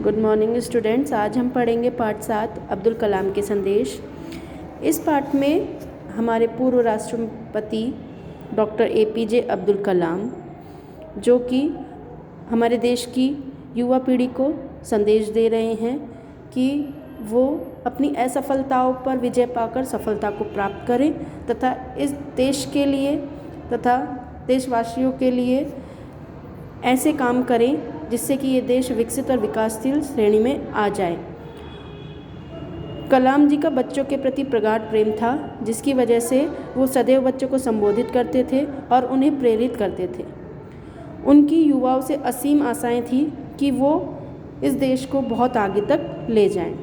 Good morning students. आज हम पढ़ेंगे पाठ 7 अब्दुल कलाम के संदेश। इस पाठ में हमारे पूर्व राष्ट्रपति डॉक्टर APJ अब्दुल कलाम जो कि हमारे देश की युवा पीढ़ी को संदेश दे रहे हैं कि वो अपनी असफलताओं पर विजय पाकर सफलता को प्राप्त करें तथा इस देश के लिए तथा देशवासियों के लिए ऐसे काम करें जिससे कि ये देश विकसित और विकासशील श्रेणी में आ जाए। कलाम जी का बच्चों के प्रति प्रगाढ़ प्रेम था, जिसकी वजह से वो सदैव बच्चों को संबोधित करते थे और उन्हें प्रेरित करते थे। उनकी युवाओं से असीम आशाएं थी कि वो इस देश को बहुत आगे तक ले जाएं।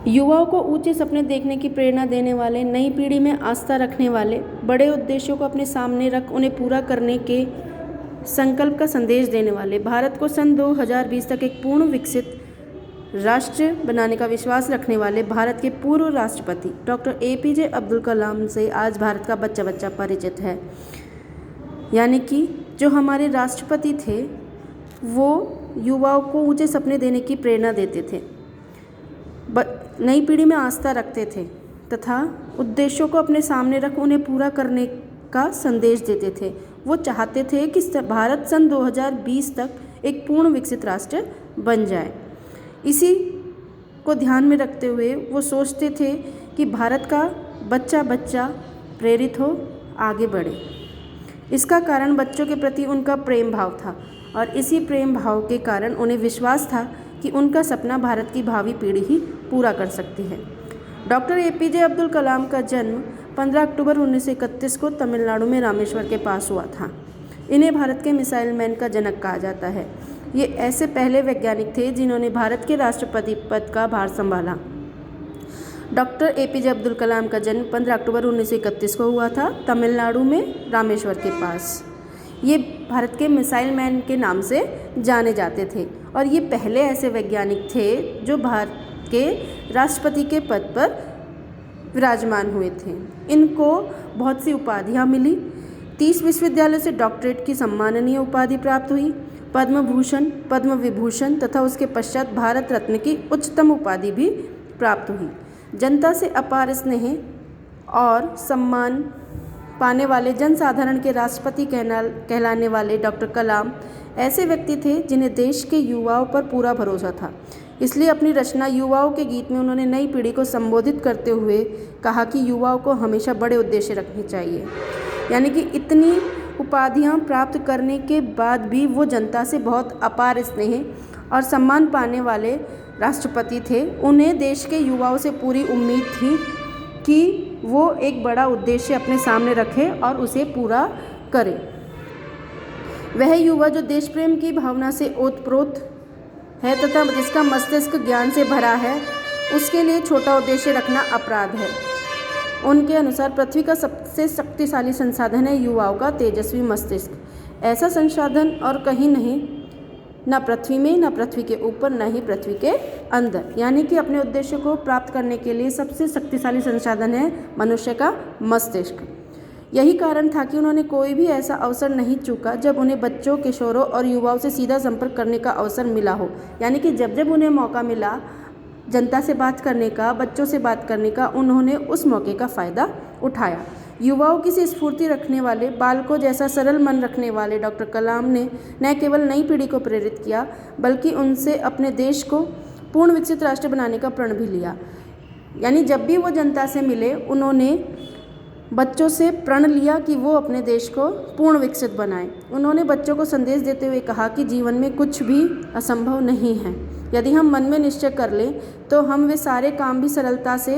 युवाओं को ऊंचे सपने देखने की प्रेरणा देने वाले, नई पीढ़ी में आस्था रखने वाले, बड़े उद्देश्यों को अपने सामने रख उन्हें पूरा करने के संकल्प का संदेश देने वाले, भारत को सन 2020 तक एक पूर्ण विकसित राष्ट्र बनाने का विश्वास रखने वाले भारत के पूर्व राष्ट्रपति डॉक्टर APJ अब्दुल कलाम से आज भारत का बच्चा बच्चा परिचित है। यानी कि जो हमारे राष्ट्रपति थे वो युवाओं को ऊंचे सपने देने की प्रेरणा देते थे, नई पीढ़ी में आस्था रखते थे तथा उद्देश्यों को अपने सामने रख उन्हें पूरा करने का संदेश देते थे। वो चाहते थे कि भारत सन 2020 तक एक पूर्ण विकसित राष्ट्र बन जाए। इसी को ध्यान में रखते हुए वो सोचते थे कि भारत का बच्चा बच्चा प्रेरित हो, आगे बढ़े। इसका कारण बच्चों के प्रति उनका प्रेम भाव था और इसी प्रेम भाव के कारण उन्हें विश्वास था कि उनका सपना भारत की भावी पीढ़ी ही पूरा कर सकती है। डॉक्टर APJ अब्दुल कलाम का जन्म 15 अक्टूबर 1931 को तमिलनाडु में रामेश्वर के पास हुआ था। इन्हें भारत के मिसाइल मैन का जनक कहा जाता है। ये ऐसे पहले वैज्ञानिक थे जिन्होंने भारत के राष्ट्रपति पद का भार संभाला। डॉक्टर APJ अब्दुल कलाम का जन्म 15 अक्टूबर 1931 को हुआ था तमिलनाडु में रामेश्वर के पास। ये भारत के मिसाइल मैन के नाम से जाने जाते थे और ये पहले ऐसे वैज्ञानिक थे जो भारत के राष्ट्रपति के पद पर विराजमान हुए थे। इनको बहुत सी उपाधियाँ मिली। 30 विश्वविद्यालयों से डॉक्टरेट की सम्माननीय उपाधि प्राप्त हुई। पद्म भूषण, पद्म विभूषण तथा उसके पश्चात भारत रत्न की उच्चतम उपाधि भी प्राप्त हुई। जनता से अपार स्नेह और सम्मान पाने वाले जनसाधारण के राष्ट्रपति कहलाने वाले डॉक्टर कलाम ऐसे व्यक्ति थे जिन्हें देश के युवाओं पर पूरा भरोसा था। इसलिए अपनी रचना युवाओं के गीत में उन्होंने नई पीढ़ी को संबोधित करते हुए कहा कि युवाओं को हमेशा बड़े उद्देश्य रखने चाहिए। यानी कि इतनी उपाधियां प्राप्त करने के बाद भी वो जनता से बहुत अपार स्नेह और सम्मान पाने वाले राष्ट्रपति थे। उन्हें देश के युवाओं से पूरी उम्मीद थी कि वो एक बड़ा उद्देश्य अपने सामने रखे और उसे पूरा करे। वह युवा जो देश प्रेम की भावना से ओतप्रोत है तथा जिसका मस्तिष्क ज्ञान से भरा है, उसके लिए छोटा उद्देश्य रखना अपराध है। उनके अनुसार पृथ्वी का सबसे शक्तिशाली संसाधन है युवाओं का तेजस्वी मस्तिष्क। ऐसा संसाधन और कहीं नहीं, न पृथ्वी में, न पृथ्वी के ऊपर, न ही पृथ्वी के अंदर। यानी कि अपने उद्देश्य को प्राप्त करने के लिए सबसे शक्तिशाली संसाधन है मनुष्य का मस्तिष्क। यही कारण था कि उन्होंने कोई भी ऐसा अवसर नहीं चूका जब उन्हें बच्चों, किशोरों और युवाओं से सीधा संपर्क करने का अवसर मिला हो। यानी कि जब जब उन्हें मौका मिला जनता से बात करने का, बच्चों से बात करने का, उन्होंने उस मौके का फ़ायदा उठाया। युवाओं की सी स्फूर्ति रखने वाले, बालकों जैसा सरल मन रखने वाले डॉक्टर कलाम ने न केवल नई पीढ़ी को प्रेरित किया बल्कि उनसे अपने देश को पूर्ण विकसित राष्ट्र बनाने का प्रण भी लिया। यानी जब भी वो जनता से मिले उन्होंने बच्चों से प्रण लिया कि वो अपने देश को पूर्ण विकसित बनाएं। उन्होंने बच्चों को संदेश देते हुए कहा कि जीवन में कुछ भी असंभव नहीं है। यदि हम मन में निश्चय कर लें तो हम वे सारे काम भी सरलता से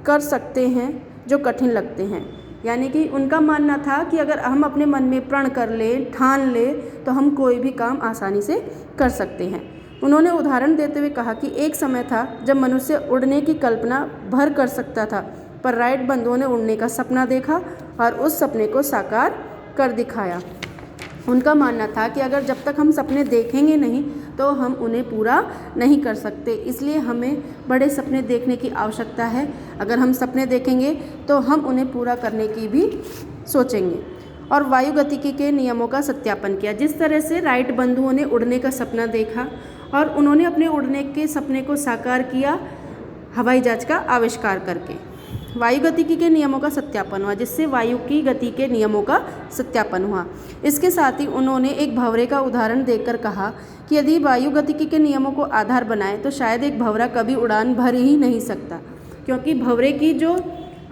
कर सकते हैं जो कठिन लगते हैं। यानी कि उनका मानना था कि अगर हम अपने मन में प्रण कर लें, ठान लें, तो हम कोई भी काम आसानी से कर सकते हैं। उन्होंने उदाहरण देते हुए कहा कि एक समय था जब मनुष्य उड़ने की कल्पना भर कर सकता था, पर राइट बंधुओं ने उड़ने का सपना देखा और उस सपने को साकार कर दिखाया। उनका मानना था कि अगर जब तक हम सपने देखेंगे नहीं तो हम उन्हें पूरा नहीं कर सकते। इसलिए हमें बड़े सपने देखने की आवश्यकता है। अगर हम सपने देखेंगे तो हम उन्हें पूरा करने की भी सोचेंगे। और वायुगतिकी के नियमों का सत्यापन किया। जिस तरह से राइट बंधुओं ने उड़ने का सपना देखा और उन्होंने अपने उड़ने के सपने को साकार किया हवाई जहाज का आविष्कार करके। वायुगतिकी के नियमों का सत्यापन हुआ, जिससे वायु की गति के नियमों का सत्यापन हुआ। इसके साथ ही उन्होंने एक भंवरे का उदाहरण देकर कहा कि यदि वायुगतिकी के नियमों को आधार बनाए तो शायद एक भंवरा कभी उड़ान भर ही नहीं सकता, क्योंकि भंवरे की जो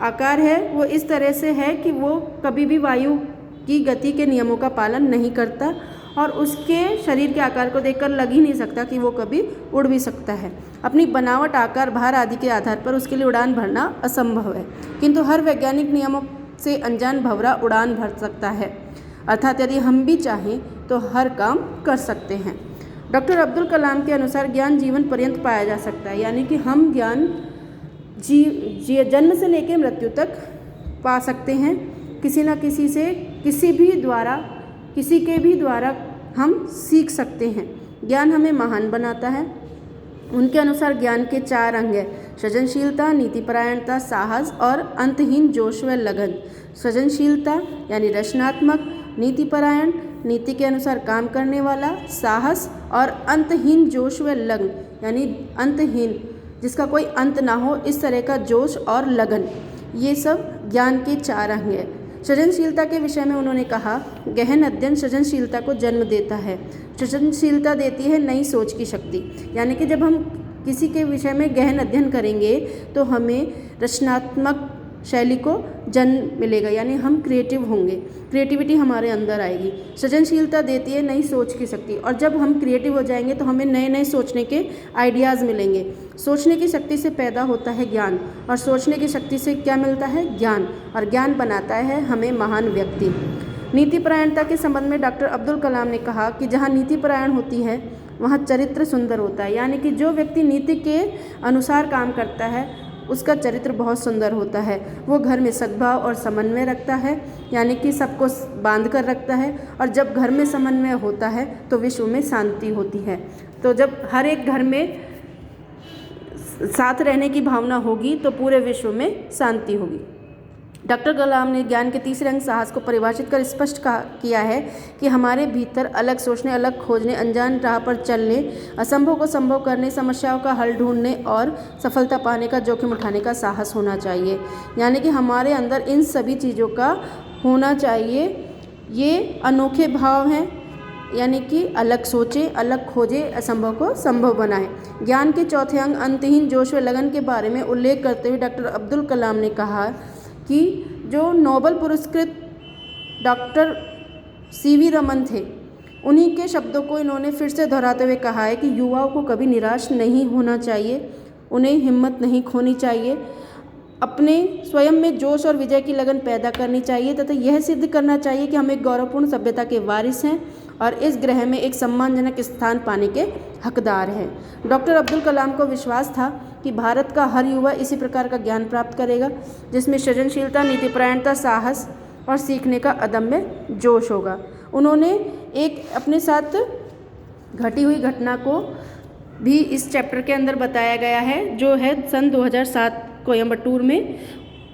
आकार है वो इस तरह से है कि वो कभी भी वायु की गति के नियमों का पालन नहीं करता और उसके शरीर के आकार को देखकर लग ही नहीं सकता कि वो कभी उड़ भी सकता है। अपनी बनावट, आकार, भार आदि के आधार पर उसके लिए उड़ान भरना असंभव है, किंतु हर वैज्ञानिक नियमों से अनजान भंवरा उड़ान भर सकता है। अर्थात यदि हम भी चाहें तो हर काम कर सकते हैं। डॉक्टर अब्दुल कलाम के अनुसार ज्ञान जीवन पर्यंत पाया जा सकता है, यानी कि हम ज्ञान जन्म से लेकर मृत्यु तक पा सकते हैं। किसी न किसी से, किसी के भी द्वारा हम सीख सकते हैं। ज्ञान हमें महान बनाता है। उनके अनुसार ज्ञान के 4 अंग हैं: सृजनशीलता, नीतिपरायणता, साहस और अंतहीन जोश व लगन। सृजनशीलता यानी रचनात्मक, नीतिपरायण नीति के अनुसार काम करने वाला, साहस और अंतहीन जोश व लगन यानी अंतहीन जिसका कोई अंत ना हो, इस तरह का जोश और लगन, ये सब ज्ञान के 4 अंग हैं। सृजनशीलता के विषय में उन्होंने कहा, गहन अध्ययन सृजनशीलता को जन्म देता है। सृजनशीलता देती है नई सोच की शक्ति, यानी कि जब हम किसी के विषय में गहन अध्ययन करेंगे तो हमें रचनात्मक शैली को जन्म मिलेगा, यानी हम क्रिएटिव होंगे, क्रिएटिविटी हमारे अंदर आएगी। सृजनशीलता देती है नई सोच की शक्ति, और जब हम क्रिएटिव हो जाएंगे तो हमें नए नए सोचने के आइडियाज़ मिलेंगे। सोचने की शक्ति से पैदा होता है ज्ञान, और सोचने की शक्ति से क्या मिलता है? ज्ञान, और ज्ञान बनाता है हमें महान व्यक्ति। नीतिपरायणता के संबंध में डॉक्टर अब्दुल कलाम ने कहा कि जहाँ नीतिपरायण होती है वहाँ चरित्र सुंदर होता है, यानी कि जो व्यक्ति नीति के अनुसार काम करता है उसका चरित्र बहुत सुंदर होता है। वो घर में सद्भाव और समन्वय रखता है, यानी कि सबको बांध कर रखता है, और जब घर में समन्वय होता है तो विश्व में शांति होती है। तो जब हर एक घर में साथ रहने की भावना होगी तो पूरे विश्व में शांति होगी। डॉक्टर कलाम ने ज्ञान के तीसरे अंग साहस को परिभाषित कर स्पष्ट किया है कि हमारे भीतर अलग सोचने, अलग खोजने, अनजान राह पर चलने, असंभव को संभव करने, समस्याओं का हल ढूंढने और सफलता पाने का जोखिम उठाने का साहस होना चाहिए। यानी कि हमारे अंदर इन सभी चीज़ों का होना चाहिए। ये अनोखे भाव हैं, यानी कि अलग सोचे, अलग खोजे, असंभव को संभव बनाए। ज्ञान के चौथे अंग अंतहीन जोश व लगन के बारे में उल्लेख करते हुए डॉक्टर अब्दुल कलाम ने कहा कि जो नोबेल पुरस्कृत डॉक्टर सीवी रमन थे, उन्हीं के शब्दों को इन्होंने फिर से दोहराते हुए कहा है कि युवाओं को कभी निराश नहीं होना चाहिए, उन्हें हिम्मत नहीं खोनी चाहिए, अपने स्वयं में जोश और विजय की लगन पैदा करनी चाहिए तथा यह सिद्ध करना चाहिए कि हम एक गौरवपूर्ण सभ्यता के वारिस हैं और इस ग्रह में एक सम्मानजनक स्थान पाने के हकदार हैं। डॉक्टर अब्दुल कलाम को विश्वास था कि भारत का हर युवा इसी प्रकार का ज्ञान प्राप्त करेगा, जिसमें सृजनशीलता, नीतिपरायणता, साहस और सीखने का अदम्य जोश होगा। उन्होंने एक अपने साथ घटी हुई घटना को भी इस चैप्टर के अंदर बताया गया है, जो है सन 2007 कोयम्बटूर में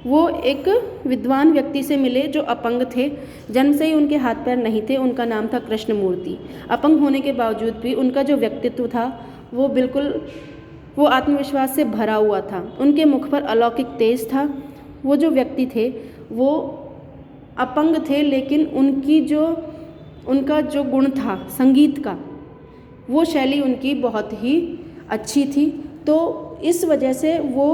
वो एक विद्वान व्यक्ति से मिले जो अपंग थे, जन्म से ही उनके हाथ पैर नहीं थे। उनका नाम था कृष्णमूर्ति। अपंग होने के बावजूद भी उनका जो व्यक्तित्व था वो आत्मविश्वास से भरा हुआ था। उनके मुख पर अलौकिक तेज था। वो जो व्यक्ति थे वो अपंग थे, लेकिन उनका जो गुण था संगीत का, वो शैली उनकी बहुत ही अच्छी थी। तो इस वजह से वो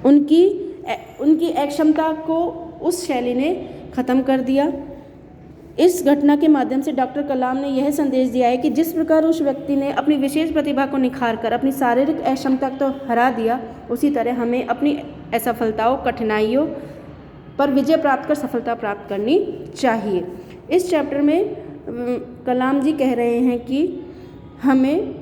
उनकी अक्षमता को उस शैली ने ख़त्म कर दिया। इस घटना के माध्यम से डॉक्टर कलाम ने यह संदेश दिया है कि जिस प्रकार उस व्यक्ति ने अपनी विशेष प्रतिभा को निखार कर अपनी शारीरिक अक्षमता तो हरा दिया, उसी तरह हमें अपनी असफलताओं, कठिनाइयों पर विजय प्राप्त कर सफलता प्राप्त करनी चाहिए। इस चैप्टर में कलाम जी कह रहे हैं कि हमें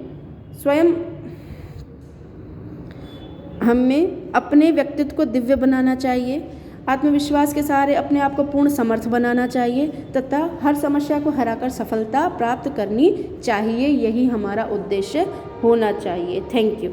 अपने व्यक्तित्व को दिव्य बनाना चाहिए, आत्मविश्वास के सहारे अपने आप को पूर्ण समर्थ बनाना चाहिए तथा हर समस्या को हराकर सफलता प्राप्त करनी चाहिए। यही हमारा उद्देश्य होना चाहिए। Thank you.